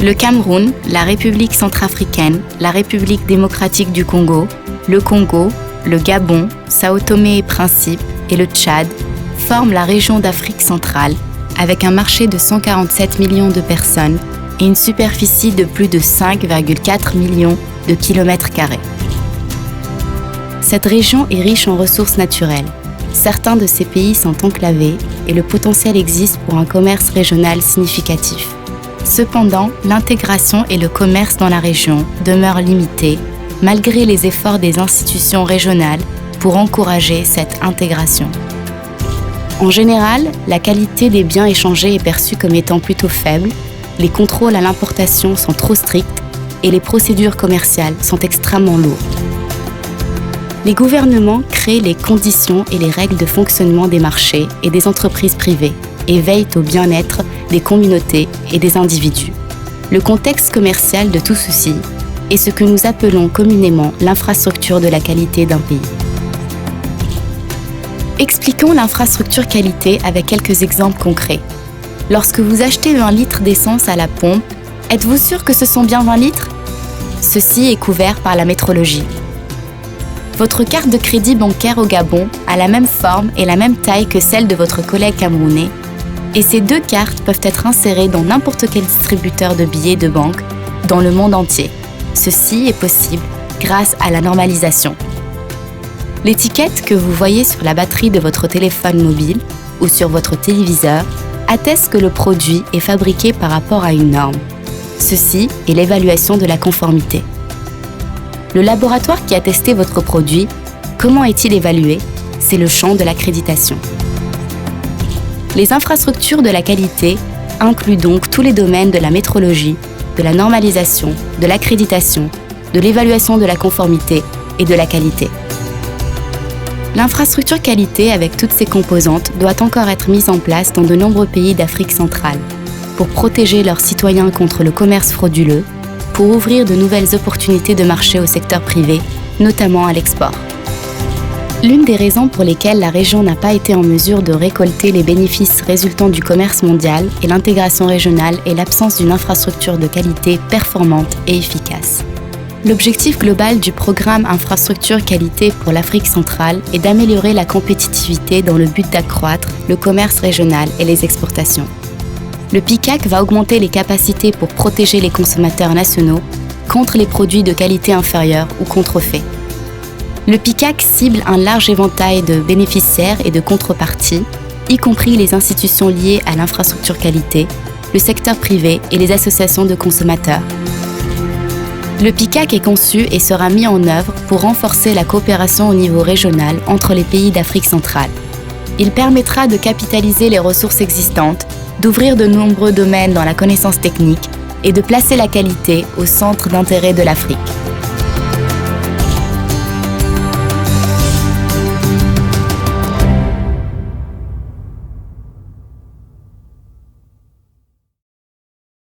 Le Cameroun, la République centrafricaine, la République démocratique du Congo, le Congo, le Gabon, Sao Tomé et Principe et le Tchad forment la région d'Afrique centrale avec un marché de 147 millions de personnes et une superficie de plus de 5,4 millions de kilomètres carrés. Cette région est riche en ressources naturelles. Certains de ces pays sont enclavés et le potentiel existe pour un commerce régional significatif. Cependant, l'intégration et le commerce dans la région demeurent limités malgré les efforts des institutions régionales pour encourager cette intégration. En général, la qualité des biens échangés est perçue comme étant plutôt faible, les contrôles à l'importation sont trop stricts et les procédures commerciales sont extrêmement lourdes. Les gouvernements créent les conditions et les règles de fonctionnement des marchés et des entreprises privées et veillent au bien-être des communautés et des individus. Le contexte commercial de tout ceci est ce que nous appelons communément l'infrastructure de la qualité d'un pays. Expliquons l'infrastructure qualité avec quelques exemples concrets. Lorsque vous achetez 1 litre d'essence à la pompe, êtes-vous sûr que ce sont bien 20 litres ? Ceci est couvert par la métrologie. Votre carte de crédit bancaire au Gabon a la même forme et la même taille que celle de votre collègue camerounais, et ces 2 cartes peuvent être insérées dans n'importe quel distributeur de billets de banque dans le monde entier. Ceci est possible grâce à la normalisation. L'étiquette que vous voyez sur la batterie de votre téléphone mobile ou sur votre téléviseur atteste que le produit est fabriqué par rapport à une norme. Ceci est l'évaluation de la conformité. Le laboratoire qui a testé votre produit, comment est-il évalué ? C'est le champ de l'accréditation. Les infrastructures de la qualité incluent donc tous les domaines de la métrologie, de la normalisation, de l'accréditation, de l'évaluation de la conformité et de la qualité. L'infrastructure qualité avec toutes ses composantes doit encore être mise en place dans de nombreux pays d'Afrique centrale pour protéger leurs citoyens contre le commerce frauduleux, pour ouvrir de nouvelles opportunités de marché au secteur privé, notamment à l'export. L'une des raisons pour lesquelles la région n'a pas été en mesure de récolter les bénéfices résultant du commerce mondial et l'intégration régionale est l'absence d'une infrastructure de qualité performante et efficace. L'objectif global du programme Infrastructure Qualité pour l'Afrique centrale est d'améliorer la compétitivité dans le but d'accroître le commerce régional et les exportations. Le PICAC va augmenter les capacités pour protéger les consommateurs nationaux contre les produits de qualité inférieure ou contrefaits. Le PICAC cible un large éventail de bénéficiaires et de contreparties, y compris les institutions liées à l'infrastructure qualité, le secteur privé et les associations de consommateurs. Le PICAC est conçu et sera mis en œuvre pour renforcer la coopération au niveau régional entre les pays d'Afrique centrale. Il permettra de capitaliser les ressources existantes, d'ouvrir de nombreux domaines dans la connaissance technique et de placer la qualité au centre d'intérêt de l'Afrique.